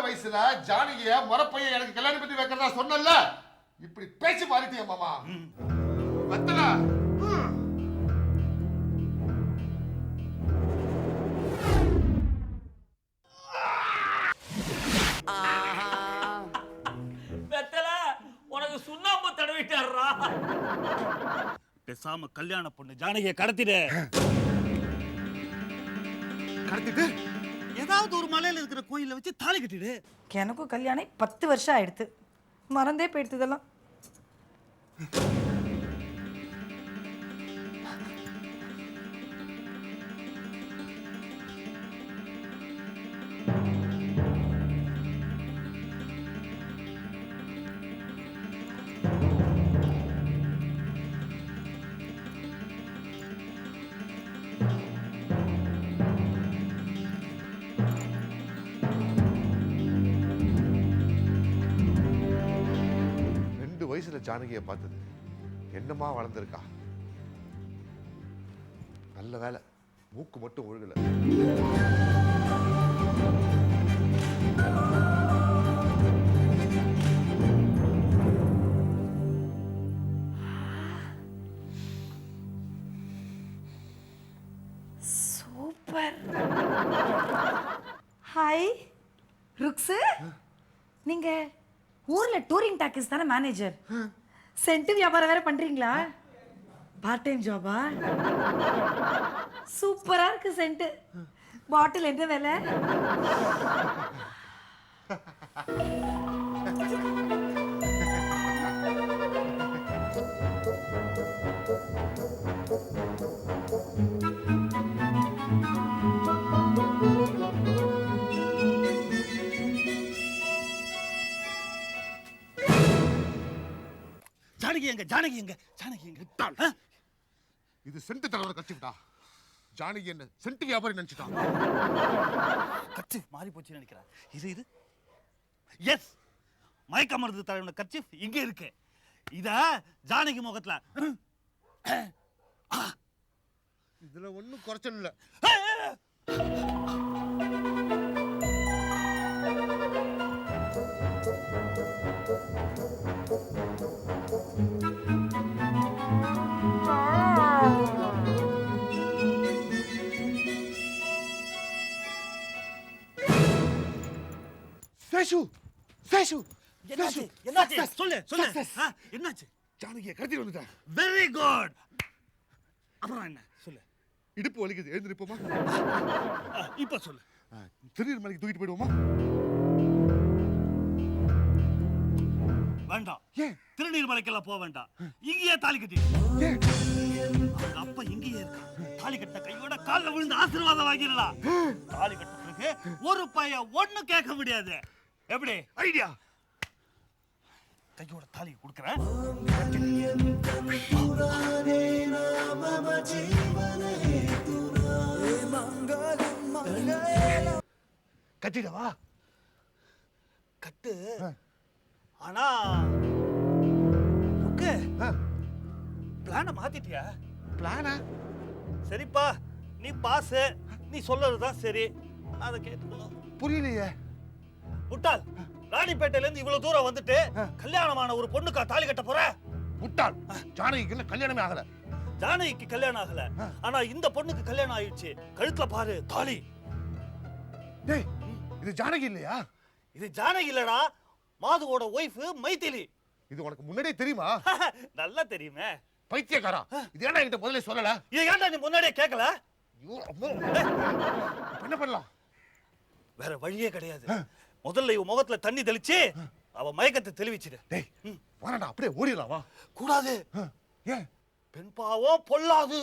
வயசுல ஜானகிய முறப்பைய எனக்கு கல்யாணம் பண்ணி வைக்கிறதா சொன்னல, இப்படி பேச்சு மாறிட்டிய மாமா. வத்தல வெத்தல உனக்கு சுண்ணாம்பு தடவிட்டாரா. பேசாம கல்யாண பொண்ணு ஜானகியை கடத்திடு. கடத்திட்டு ஏதாவது ஒரு மலையில இருக்கிற கோயில வச்சு தாலி கட்டிடு. எனக்கும் கல்யாணம் 10 வருஷம் ஆயிடுத்து. மறந்தே போயிடுத்ததெல்லாம். வயசுல ஜானகியை பார்த்தது என்னமா வளர்ந்துருக்கா. நல்ல வேலை மூக்கு மட்டும் ஒழுகல. சூப்பர். ஹாய் ருக்ஸ், நீங்க ஊர்ல டூரிங் டாக்கீஸ் தானே மேனேஜர்? சென்ட் வியாபாரம் வேற பண்றீங்களா? பார்ட் டைம் ஜாபா? சூப்பரா இருக்கு சென்ட். பாட்டில் என்ன விலை? ஜானகி எங்க? இது சென்ட் தலைவர் கட்சிட்டா. ஜானகி என்ன சென்ட் வியாபாரி நினைச்சிட்டான். கட்சி மாறி போச்சு நினைக்கிறேன். இது எஸ், மயக்க மருந்து தலைவன கட்சி இங்க இருக்கு. இத ஜானகி முகத்துல இதுல ஒண்ணும் குறைச்சல் இல்ல. என்னாச்சு? சொல்லு. என்னாச்சு? ஜானகியை கடத்திட்டு வந்துட்டேன். Very good. அப்புறம் என்ன சொல்லு. இடுப்பு வலிக்குது, எழுந்து நிப்போமா? இப்ப சொல்லு. திருநெல்வேலிக்கு தூக்கிட்டு போயிடுவோமா? வேண்டாம். ஏன்? திருநீர்மலைக்கெல்லாம் போக வேண்டாம். இங்கேயே தாலி கட்டி. அப்ப இங்கேயே இருக்கா. தாலி கட்ட கையோட கால்ல விழுந்து ஆசீர்வாதம் வாங்கிடலாம். தாலி கட்ட பிறகு ஒரு பையன் ஒண்ணு கேட்க முடியாது. எப்படி ஐடியா? கையோட தாலி கொடுக்கறேன். கட்டிடவா? கட்டு. ஆனா ஓகே, பிளான மாத்திட்டியா? பிளானா? சரிப்பா, நீ பாஸ், நீ சொல்றதுதான் சரி. அதை கேட்டுக்கோ. புரியலையே. முட்டாள், ராணிப்பேட்டையில இருந்து இவ்வளவு தூரம் வந்துட்டு கல்யாணமான ஒரு பொண்ணுக்கா தாலி கட்ட போற? முட்டாள், ஜானகிக்கு கல்யாணமே ஆகல. ஜானகிக்கு கல்யாணம் ஆகல, ஆனா இந்த பொண்ணுக்கு கல்யாணம் ஆயிடுச்சு. கழுத்துல பாரு தாலி. டேய், இது ஜானகி இல்லையா? இது ஜானகி இல்லடா, மாதுவோட ஒய்ஃப் மைதிலி. இது உனக்கு முன்னாடியே தெரியுமா? நல்லா தெரியுமே. பைத்தியக்காரா, இது ஏன்டா என்கிட்ட முதல்ல சொல்லல? இது ஏன்டா நீ முன்னாடியே கேட்கல? என்ன பண்ணலாம்? வேற வழியே கிடையாது. முதல்ல இவ முகத்துல தண்ணி தெளிச்சு அவ மயக்கத்தை தெளிவிச்சிடு. டேய், வாடா அப்படியே ஓடிடலாம். வா. கூடாது. ஏன்? பெண் பாவம் பொல்லாது.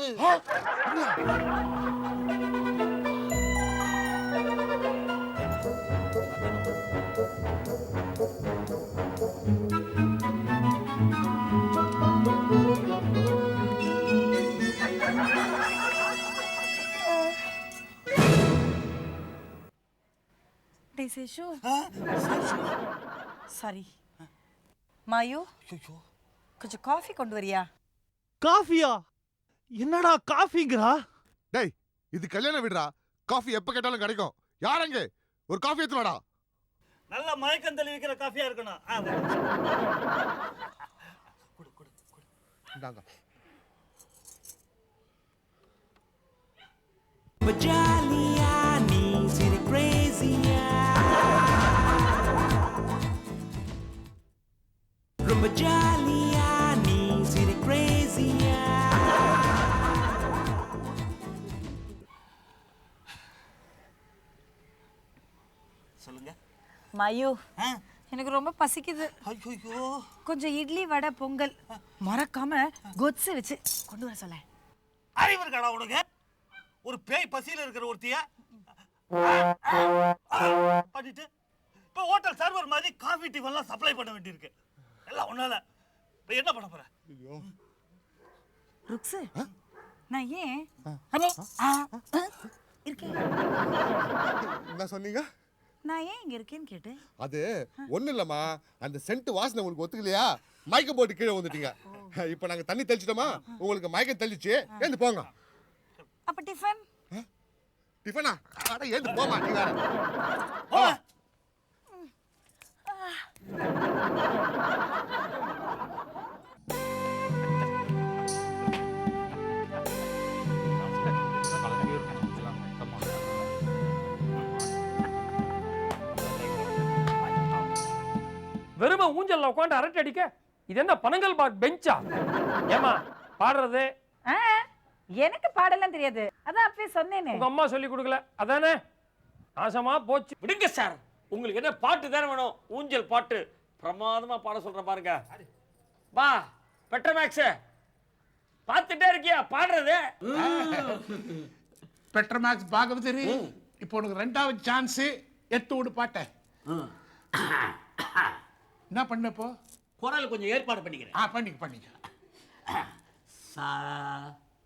டேய் சேஷு. சாரி மாயு, கொஞ்சம் காஃபி கொண்டு வரியா? காஃபியா? என்னடா காஃபிங்கறா? டேய், இது கல்யாண வீடுடா. காஃபி எப்ப கேட்டாலும் கிடைக்கும். யாரங்க? ஒரு காஃபி எடுத்து வாடா. நல்ல மயக்கம் தெளிவிக்கிற காஃபியா இருக்கணும். குடு குடு குடு. இந்தாங்க. Jolly-ஆ நீ சிறு crazy-ஆ ரொம்ப ஜாலியா நீ சிறு crazy-ஆ சொல்லுங்க. மயு ஆ? எனக்கு ரொம்ப பசிக்குது. ஐயோ, கொஞ்சம் இட்லி வடை பொங்கல் மறக்காம கொத்ஸு வச்சு கொண்டு வர சொல்ல. அறிவு இருக்காடா உனக்கு? ஒரு பேய் பசியில இருக்கிற ஒருத்திய பண்ணிட்டு இப்போ ஹோட்டல் சர்வர் மாதிரி காஃபி டீ எல்லாம் சப்ளை பண்ண வேண்டியிருக்கு. எல்லாம் ஒன்னால இப்போ என்ன பண்ண போற? ருக்ஸு நான் ஏன் இருக்கேன் என்ன சொன்னீங்க? நான் ஏன் இங்க இருக்கேன்னு கேட்டு. அது ஒண்ணு இல்லம்மா, அந்த சென்ட் வாசனை உங்களுக்கு ஒத்துக்கலையா, மயக்கம் போட்டு கீழே வந்துட்டீங்க. இப்ப நாங்க தண்ணி தெளிச்சிட்டோமா, உங்களுக்கு மயக்கம் தெளிச்சு ஏந்து போங்க. அப்ப டிஃபன் டிஃபனா? அட ஏந்து போமா நீ வேற. வெறும ஊஞ்சல்ல உட்காந்து அரட்டை அடிக்க இது என்ன பனங்கல் பார்க் பெஞ்சா? ஏமா பாடுறது எனக்கு பாடலாம் தெரியாது, அதான் அப்பவே சொன்னேனே. உங்க அம்மா சொல்லி கொடுக்கல அதானே? நாசமா போச்சு. விடுங்க சார், உங்களுக்கு என்ன பாட்டு தானே வேணும்? ஊஞ்சல் பாட்டு பிரமாதமா பாட சொல்றேன் பாருங்க. வா பெட்ரோமேக்ஸ், பார்த்துட்டே இருக்கியா பாடுறது? பெட்ரோமேக்ஸ் பாகவதரி, இப்போ உனக்கு ரெண்டாவது சான்ஸ், எத்து விடு பாட்ட. என்ன பண்ணப்போ? குரல் கொஞ்சம் ஏற்பாடு பண்ணிக்கிறேன். பண்ணிக்க. சா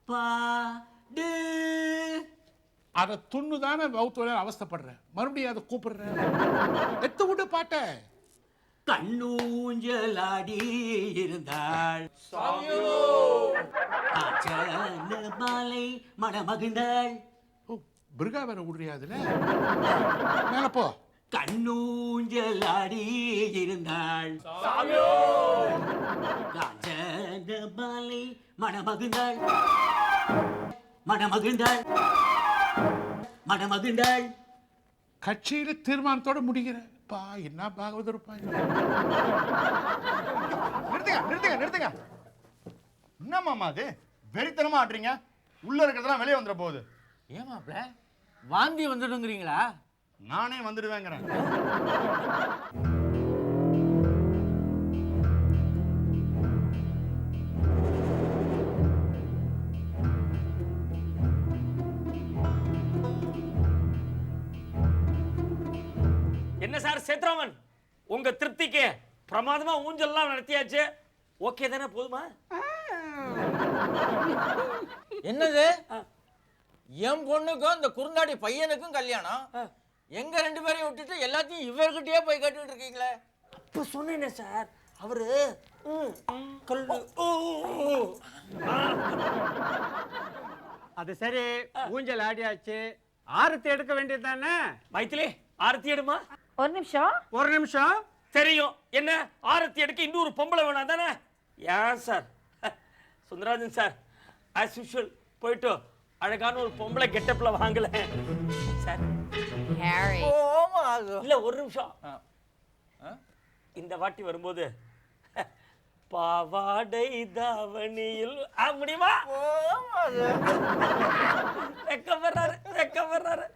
பா டு. அதை துண்ணு தானே வவுத்தோட அவஸ்தைப்படுற, மறுபடியும் அதை கூப்பிடுற. எத்து விடு பாட்ட. கண்ணூஞ்சலாடி இருந்தாள் மாலை மணமகிழ்ந்தாள். ஓ, பிருகா வேற விடுறியா அதுல? மேல போ. கண்ணூஞ்சலாடி இருந்தாள் மாலை மணமகிழ்ந்தாள் மணமகிழ்ந்தாள். கட்சியில தீர்மானத்தோட முடிகிற பா, என்ன பாகவதர் பா. நிறுத்துங்க. என்ன மாமா அது வெறித்தனமா ஆடுறீங்க? உள்ள இருக்கிறதெல்லாம் வெளியே வந்துட போகுது. ஏமாப்ல வாந்தி வந்துடுங்கிறீங்களா? நானே வந்துடுவேங்கிறேன். என்ன சார் சேத்ராமன், உங்க திருப்திக்கு பிரமாதமா ஊஞ்சல்லாம் நடத்தியாச்சு. ஓகே தானே? போதுமா? என்னது? என் பொண்ணுக்கும் இந்த குறுந்தாடி பையனுக்கும் கல்யாணம். எங்க ரெண்டு பேரையும் விட்டுட்டு எல்லாத்தையும் இவர்கிட்டயே போய் கேட்டுட்டு இருக்கீங்களே. இப்ப சொன்னேனே சார், அவரு அது சரி, ஊஞ்சல் ஆடியாச்சு, ஆரத்தி எடுக்க வேண்டியது தானே? மைத்திலி ஆரத்தி எடுமா. ஒரு நிமிஷம். தெரியும், என்ன ஆரத்தி எடுக்க இன்னொரு பொம்பளை வேணாம் தானே? ஏன் sir Sundarajan sir, as usual போயிட்டு அழகான ஒரு பொம்பளை கெட்டப்ல வாங்கல சார். இல்ல ஒரு நிமிஷம், இந்த வாட்டி வரும்போது பாவாடை தாவணியில் முடியுமா? வெக்கப்படுறாரு.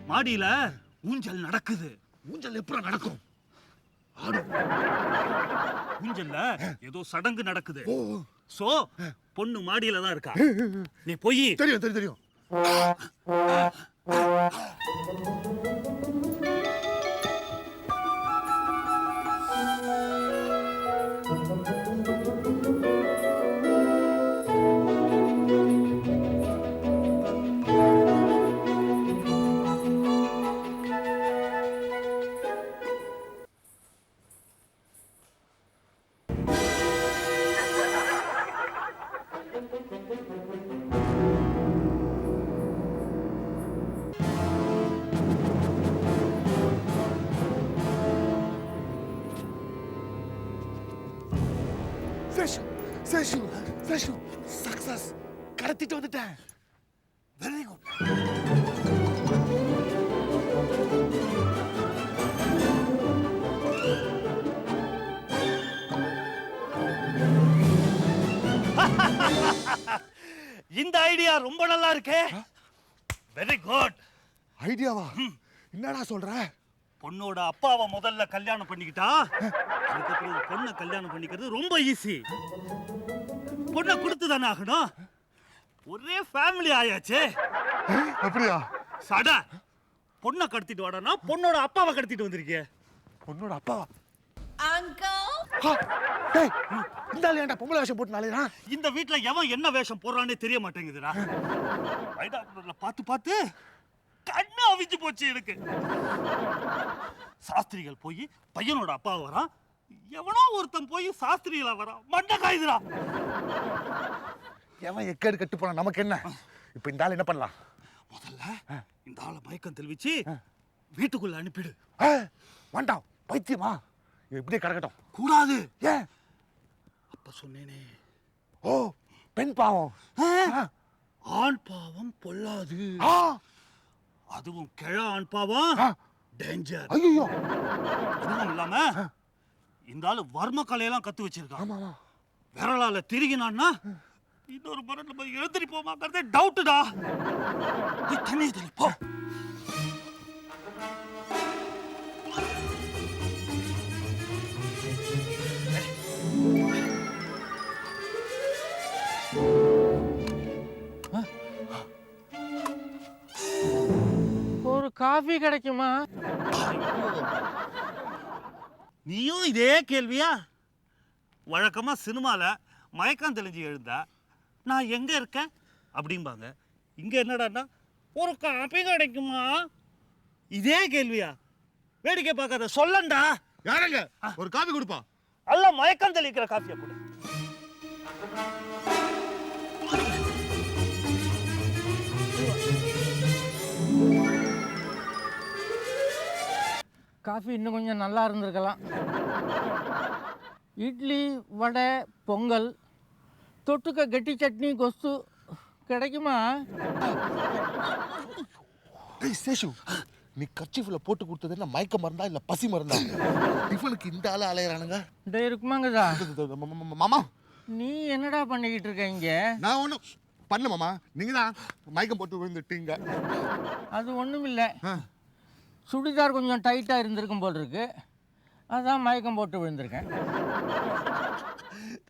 மாடியில ஊஞ்சல் நடக்குது. ஊஞ்சல் எப்படி நடக்கும்? ஊஞ்சல்ல ஏதோ சடங்கு நடக்குது. சோ பொண்ணு மாடியில தான் இருக்கா. நீ போய் தெரியும். சேஷு சேஷு சக்சஸ் கடத்திட்டு வந்துட்டேன். Very good. இந்த ஐடியா ரொம்ப நல்லா இருக்கே. Very good. ஐடியாவா? என்னடா சொல்ற? பொண்ணோட அப்பாவை முதல்ல கல்யாணம் பண்ணிக்கிட்டா அதுக்கப்புறம் பொண்ணை கல்யாணம் பண்ணிக்கிறது ரொம்ப ஈஸி. பொண்ணை கொடுத்து தானே ஆகணும். ஒரே ஃபேமிலி ஆயாச்சு. அப்படியா? சட பொண்ணை கடத்திட்டு வாடானா பொண்ணோட அப்பாவை கடத்திட்டு வந்திருக்கிய. பொண்ணோட அப்பாவா? அங்கிள் டேய் இந்த ஆளு ஏன்டா பொம்பளை வேஷம் போட்டு நாளையா? இந்த வீட்ல எவன் என்ன வேஷம் போடுறானே தெரிய மாட்டேங்குதுடா. பைடாகுலர்ல பார்த்து கண்ணு அவிஞ்சு போச்சு எனக்கு. சாஸ்திரிகள் போய் பையனோட அப்பா வரான், எவனோ ஒருத்தன் போய் சாஸ்திரிகளா வரான். மண்டை காயுதுடா. எவன் எக்கேடு கட்டு போனா நமக்கு என்ன? இப்போ இந்த ஆள் என்ன பண்ணலாம்? முதல்ல இந்த ஆளை மயக்கம் தெளிவிச்சு வீட்டுக்குள்ள அனுப்பிடு. வேண்டாம், பைத்தியமா? இப்படியே கிடக்கட்டும். கூடாது. ஏன்? அப்ப சொன்னேனே, ஓ பெண் பாவம். ஆண் பாவம் பொல்லாது. ஆ, அதுவும் கிழ ஆண் பாவம் டேஞ்சர். ஐயோ. அதுவும் இல்லாம இந்த ஆளு வர்ம கலையெல்லாம் கத்து வச்சிருக்கான். ஆமா. விரலால திருகினான்னா இன்னொரு முறை நம்ம எழுந்திரி போமாங்கிறதே டவுட்டுடா. தண்ணி தெளிப்போ. ஒரு காஃபி கிடைக்குமா? நீயும் இதே கேள்வியா? வழக்கமா சினிமால மயக்கம் தெளிஞ்சு எழுந்தா நான் எங்க இருக்கேன் அப்படிம்பாங்க. இங்க என்னடான்னா ஒரு காபி கிடைக்குமா? இதே கேள்வியா? வேடிக்கை பார்க்காத சொல்லண்டா. யாருங்க ஒரு காபி கொடுப்பா? அல்ல மயக்கம் தெளிக்கிற காஃபியை கொடு. காஃபி இன்னும் கொஞ்சம் நல்லா இருந்திருக்கலாம். இட்லி, வடை, பொங்கல், தொட்டுக்க கெட்டி சட்னி, கொசு கிடைக்குமா? டேய் சேஷு, நீ கர்ச்சீஃப்ல போட்டு கொடுத்தது என்ன மயக்க மருந்தா இல்ல பசி மருந்தா? இவனுக்கு இந்த ஆளு அலையறானுங்க. டேய் இருக்குமாங்கதா, மாமா நீ என்னடா பண்ணிக்கிட்டு இருக்க இங்க? நான் ஒன்றும் பண்ண மாமா, நீங்க தான் மயக்கம் போட்டு விழுந்துட்டீங்க. அது ஒன்றும் இல்லை, சுடிதார் கொஞ்சம் டைட்டாக இருந்திருக்கும் போல் இருக்கு, அதான் மயக்கம் போட்டு விழுந்திருக்கேன்.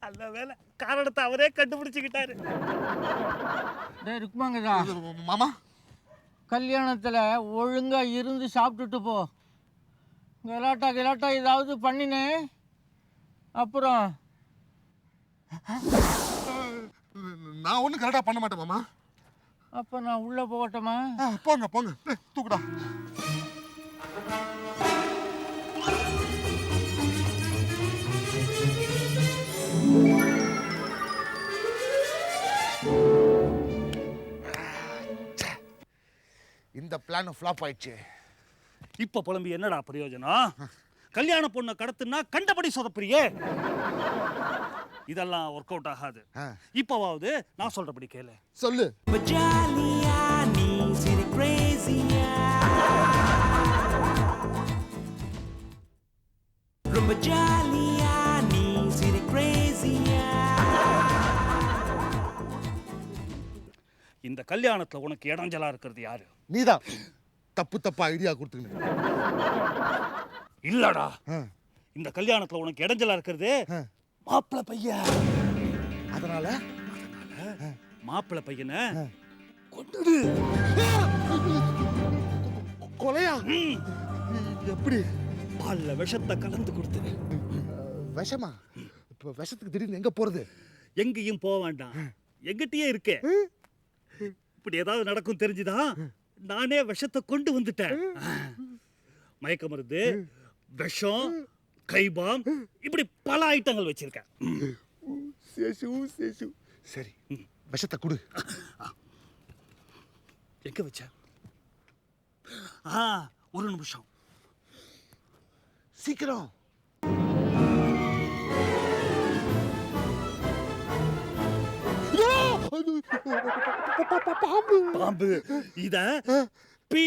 நல்ல வேலை, காரணத்தை அவரே கண்டுபிடிச்சுக்கிட்டாரு. டேய் இருக்குமாங்கதா, மாமா கல்யாணத்தில் ஒழுங்காக இருந்து சாப்பிட்டுட்டு போ. கலாட்டா ஏதாவது பண்ணினே அப்புறம். நான் ஒன்றும் கரெக்டாக பண்ண மாட்டேன் மாமா. அப்போ நான் உள்ளே போகட்டுமா? போங்க போங்க, தூக்குடா. இந்த பிளான் ஃப்ளாப் ஆயிடுச்சு. இப்ப புலம்பி என்னடா பிரயோஜனம்? கல்யாண பொண்ணை கடத்துனா கண்டபடி சொதப்புறியே. இதெல்லாம் ஒர்க் அவுட் ஆகாது. இப்பவாவது நான் சொல்றபடி கேளு. சொல்லு. இந்த கல்யாணத்துல உனக்கு இடைஞ்சலா இருக்கிறது யாரு? நீதான் தப்பா ஐடியா கொடுத்துக்கணும். இல்லடா, இந்த கல்யாணத்துல உனக்கு இடைஞ்சலா இருக்கிறது மாப்பிள்ளை பையன். அதனால மாப்பிள்ளை பையனை கொன்னுடு. கொலையா? எப்படி? பால்ல விஷத்தை கலந்து கொடுத்துரு. விஷமா? இப்போ விஷத்துக்கு திடீர்னு எங்க போறது? எங்கேயும் போக வேண்டாம், எங்கிட்டயே இருக்கே. இப்படி ஏதாவது நடக்கும் தெரிஞ்சுதா நானே விஷத்தை கொண்டு வந்துட்டேன். மயக்க மருந்து, விஷம், கைபாம், இப்படி பல ஐட்டங்கள் வச்சிருக்கேன். சரி, விஷத்தை கொடு. எங்க வச்ச? ஒரு நிமிஷம், சீக்கிரம். பாம்பு இத பீ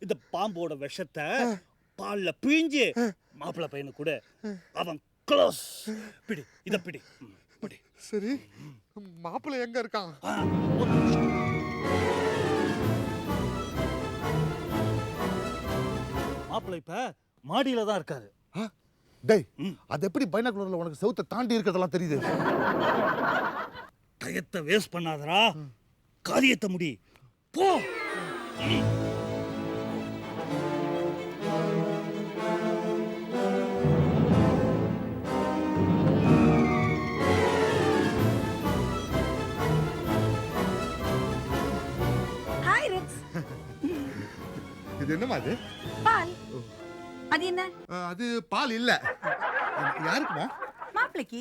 இந்த பாம்போட விஷத்தை பால்ல பிழிஞ்சு மாப்பிள்ளை பையனு கூட அவன் க்ளோஸ். பிடி இத பிடி. பிடி. சரி, மாப்பிள்ளை எங்க இருக்கான்? ஒரு நிமிஷம். மாப்பிள்ளை இப்ப மாடியில தான் இருக்காரு. டேய், அது எப்படி பைனாகுலர்ல உனக்கு செவுத்த தாண்டி இருக்கிறதெல்லாம் தெரியுது? டயத்தை வேஸ்ட் பண்ணாதடா, காரியத்தை முடி. போ. ஹாய் ருக்ஸ். இது என்னமா அது? பால். அது என்ன? அது பால் இல்ல. யாருக்குமா? மாப்பிளைக்கு.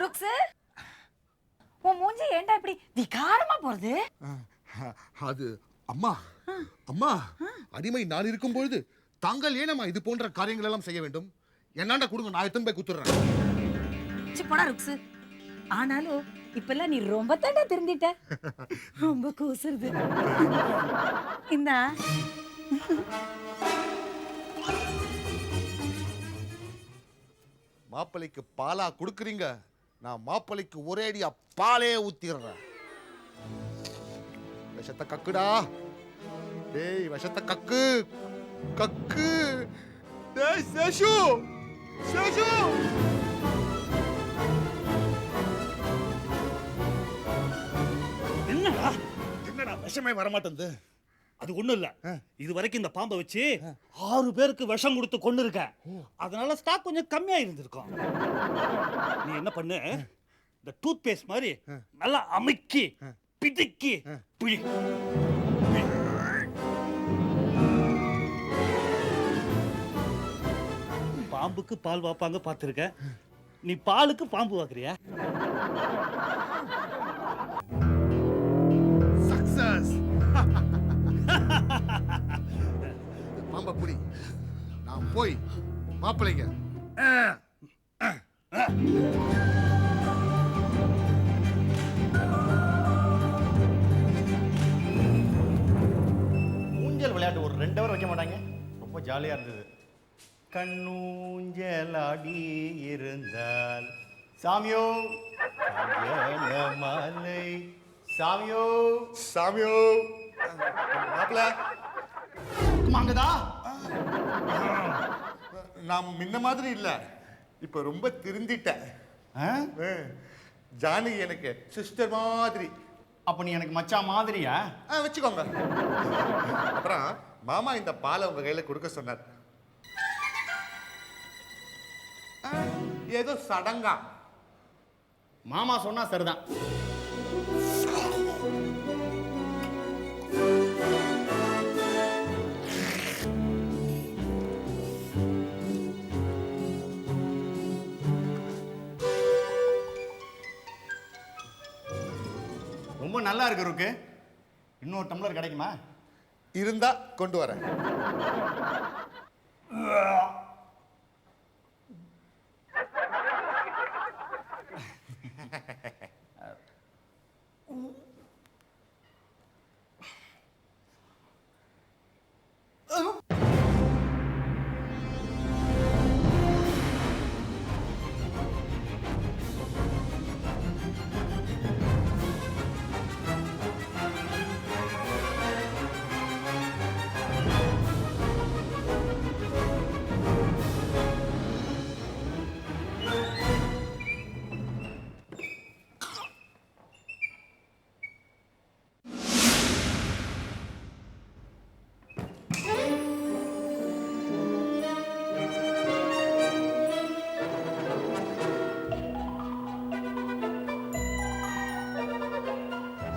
ருக்ஸ், உன் மூஞ்சி ஏன்டா இப்படி விகாரமா போறது? அது அம்மா, அம்மா, அடிமை நான் இருக்கும் பொழுது தாங்கள் ஏனம்மா இது போன்ற காரியங்கள் எல்லாம் செய்ய வேண்டும்? என்னாண்ட கொடுங்க, நான் எத்தனை போய் குத்துறேன். சி போடா ருக்ஸ். ஆனாலும் இப்பெல்லாம் நீ ரொம்ப தாண்டா திருந்திட்ட. ரொம்ப கூசுறது. இந்த மாப்பிள்ளைக்கு பாலா கொடுக்குறீங்க, நான் மாப்பிள்ளைக்கு ஒரே அடியா பாலே ஊத்திடுறேன். விஷத்தை கக்குடா. டேய், விஷத்தை கக்கு கக்கு. டேய் சேஷு, சேஷு. என்னடா என்னடா விஷமே வரமாட்டேங்குது? அது ஒண்ணும் இல்ல, இது வரைக்கும் இந்த பாம்பை வச்சு 6 பேருக்கு விஷம் கொடுத்து கொண்டு இருக்கேன். அதனால ஸ்டாக் கொஞ்சம் கம்மியா இருந்திருக்கும். நீ என்ன பண்ணு, இந்த டூத் பேஸ்ட் மாதிரி நல்லா அமுக்கி பிதுக்கி பிழி. பாம்புக்கு பால் வாப்பாங்க பார்த்திருக்கேன், நீ பாலுக்கு பாம்பு வாக்குறியா? சக்சஸ். பாம்பை புடி, நான் போய் மாப்பிள்ளைங்க. ஊஞ்சல் விளையாட்டு ஒரு 2 ஹவர் வைக்க மாட்டாங்க? ரொம்ப ஜாலியா இருந்தது. கண்ணூஞ்சலாடி இருந்தால் சாமியோ மாலை, சாமியோ சாமியோ. மாப்பிள்ள அங்கதா. நான் முன்ன மாதிரி இல்ல, இப்ப ரொம்ப திருந்திட்டேன். ஜானகி எனக்கு சிஸ்டர் மாதிரி. அப்ப நீ எனக்கு மச்சான் மாதிரியா? வச்சுக்கோங்க. அப்புறம் மாமா இந்த பாலை உங்க கையில கொடுக்க சொன்னார். ஏதோ சடங்கா. மாமா சொன்னா சரிதான். ரொம்ப நல்லா இருக்கு ருக்கு. இன்னொரு டம்ளர் கிடைக்குமா? இருந்தா கொண்டு வரேன்.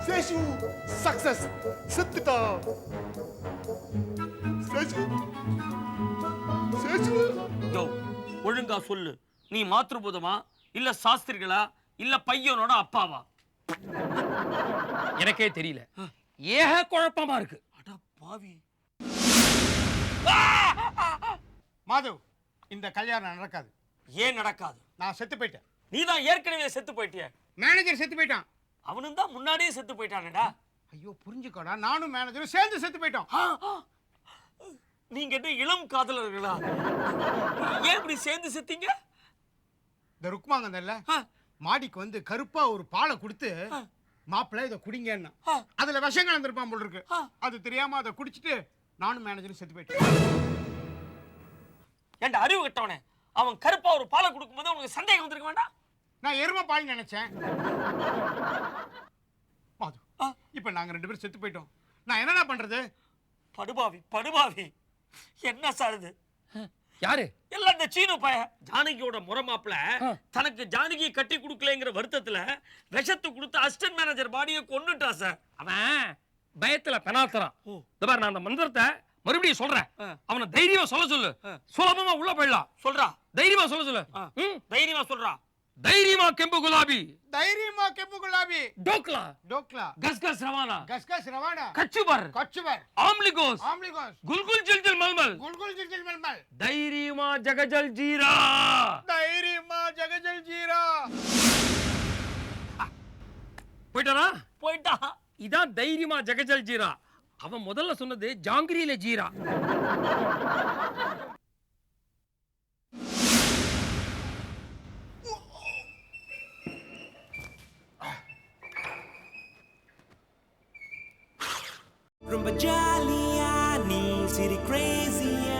சேஷு சக்சஸ். செத்துட்டான். சேஷு, சேஷு. யோ, ஒழுங்கா சொல்லு, நீ மாத்ருபூதமா இல்ல சாஸ்திரிகளா இல்ல பையனோட அப்பாவா? எனக்கே தெரியல, ஏக குழப்பமா இருக்கு. அட பாவி, மாதவ், இந்த கல்யாணம் நடக்காது. ஏன் நடக்காது? நான் செத்து போயிட்டேன். நீ தான் ஏற்கனவே செத்து போயிட்டிய. மேனேஜர் செத்து போயிட்டான். அவனும் தான் முன்னாடியே செத்து போயிட்டானேடா. ஐயோ புரிஞ்சுக்கோடா, நானும் மேனேஜரும் சேர்ந்து செத்து போயிட்டோம். நீங்க என்ன இளம் காதலர்களா? ஏன் இப்படி சேர்ந்து செத்தீங்க? இந்த ருக்மாங்கல்ல மாடிக்கு வந்து கருப்பா ஒரு பாலை கொடுத்து மாப்பிள்ளை இதை குடிங்கன்னா அதுல விஷம் கலந்துருப்பான் போல் இருக்கு. அது தெரியாம அதை குடிச்சிட்டு நானும் மேனேஜரும் செத்து போயிட்டேன். ஏன்டா அறிவு கட்டவனே, அவன் கருப்பா ஒரு பாலை கொடுக்கும்போது உனக்கு சந்தேகம் வந்திருக்க வேண்டாம்? நான் எருமை பால் நினைச்சேன். மாது, இப்ப நாங்க 2 பேரும் செத்து போயிட்டோம். நான் என்னடா பண்றது? படுபாவி படுபாவி. என்ன சார் இது? யாரு? எல்லாம் இந்த சீனு பைய. ஜானகியோட முறை மாப்பிள தனக்கு ஜானகியை கட்டி கொடுக்கலங்கிற வருத்தத்துல விஷத்தை கொடுத்து அசிஸ்டன்ட் மேனேஜர் பாடியை கொன்னுட்டா சார். அவன் பயத்துல பெனாத்துறான். இந்த பாரு, நான் அந்த மந்திரத்தை மறுபடியும் சொல்றேன். அவனை தைரியமா சொல்ல சொல்லு. சுலபமா உள்ள போயிடலாம். சொல்றா. தைரியமா சொல்ல சொல்லு. தைரியமா சொல்றா. தைரியமா கெம்பு குலாபி. தைரியமா கெம்பு குலாபி. டோக்லா. டோக்லா. கஸ்கஸ் ரவானா. கஸ்கஸ் ரவானா. கச்சுபர். கச்சுபர். ஆம்லிகோஸ். ஆம்லிகோஸ். குல்குல் ஜில்ஜில் மல்மல். குல்குல் ஜில்ஜில் மல்மல். தைரியமா ஜகஜல் ஜீரா. தைரியமா ஜகஜல் ஜீரா. போயிட்டானா? போயிட்டா. இதான் தைரியமா ஜகஜல் ஜீரா. அவன் முதல்ல சொன்னது ஜாங்கிரியில ஜீரா. ரொம்ப ஜாலியா நீ சிரி கிரேசியா